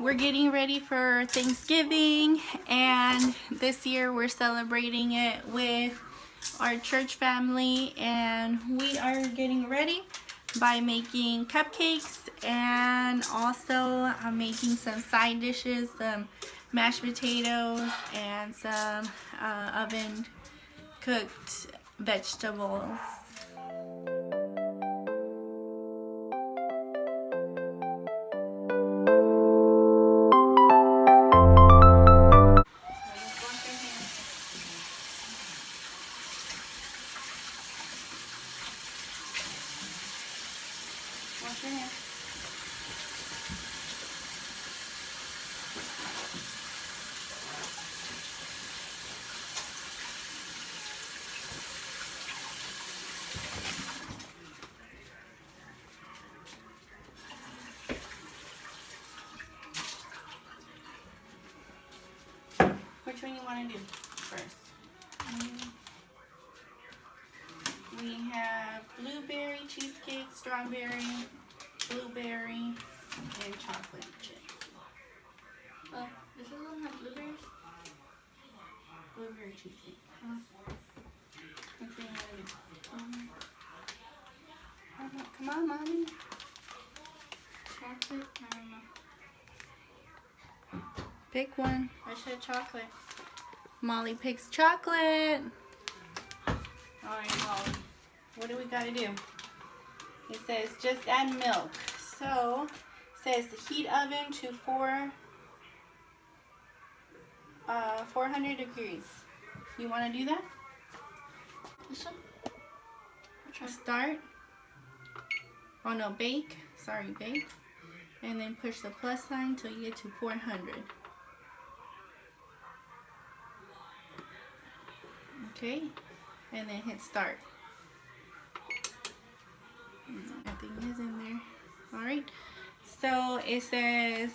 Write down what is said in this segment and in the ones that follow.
We're getting ready for Thanksgiving, and this year we're celebrating it with our church family, and we are getting ready by making cupcakes, and also I'm making some side dishes, some mashed potatoes and some oven cooked vegetables. Wash your hands. Which one you want to do first? We have blueberry cheesecake, strawberry, blueberry, and chocolate chip. Oh, does this one have blueberries? Blueberry cheesecake. Which one you want to do? Come on, Mommy. Chocolate? I don't know. Pick one. I said chocolate. Molly picks chocolate. Alright, Molly. What do we gotta do? It says just add milk. So, it says heat oven to 400 degrees. You wanna do that? This one? Start. Oh no, bake. Sorry, bake. And then push the plus sign till you get to 400. Okay, and then hit start. Nothing is in there. Alright, so it says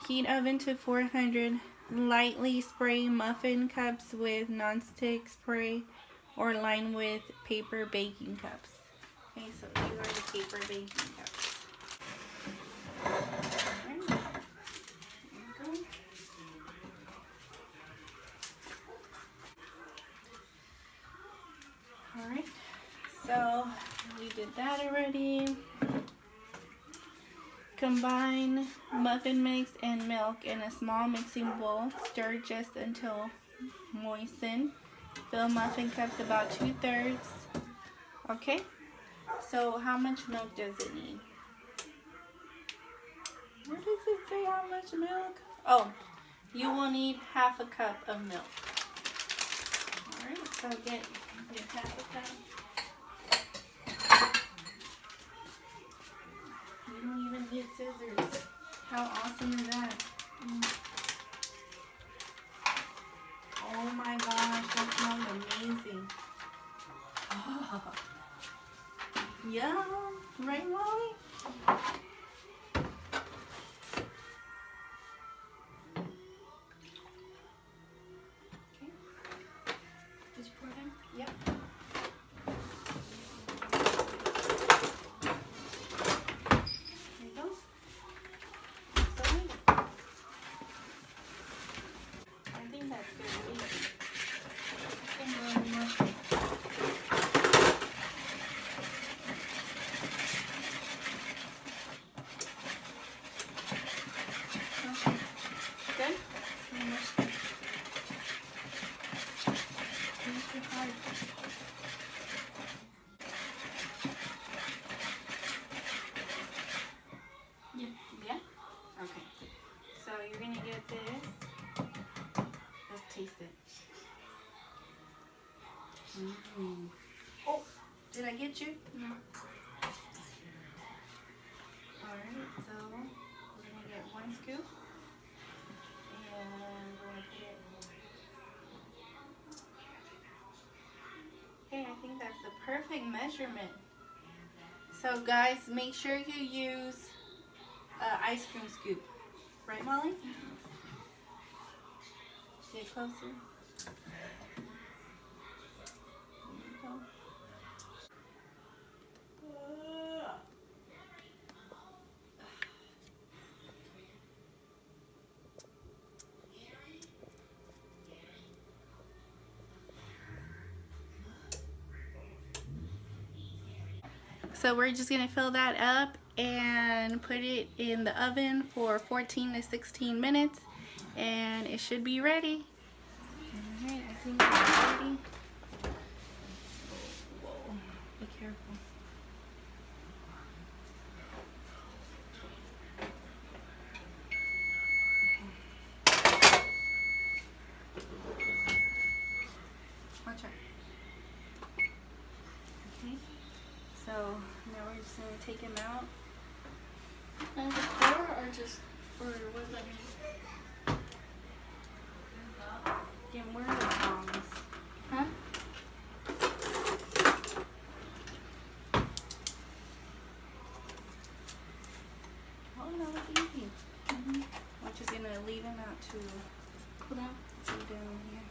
heat oven to 400. Lightly spray muffin cups with nonstick spray or line with paper baking cups. Okay, so these are the paper baking cups. Alright, there you go. Alright, so we did that already. Combine muffin mix and milk in a small mixing bowl. Stir just until moistened. Fill muffin cups about 2/3. Okay, so how much milk does it need? Where does it say how much milk? Oh, you will need half a cup of milk. Alright, so get half a cup. You don't even need scissors. How awesome is that? Oh my gosh, that smells amazing. Oh. Yum, right, Molly? Okay. Did you pour it in? Yep. Yeah? Okay. So you're going to get this. Let's taste it. Oh, did I get you? No. Alright, so we're going to get 1 scoop. And we're going to put it. Okay, I think that's the perfect measurement. So guys, make sure you use an ice cream scoop. Right, Molly? Get closer. There you go. So we're just gonna fill that up and put it in the oven for 14 to 16 minutes, and it should be ready. Alright, I think it's ready. Whoa, be careful. Watch out. Okay, so now we're just gonna take him out. And the core or just, or what does that mean? Again, where are the tongs? Huh? Oh no, it's easy. We're just gonna leave him out to cool down. Leave down here.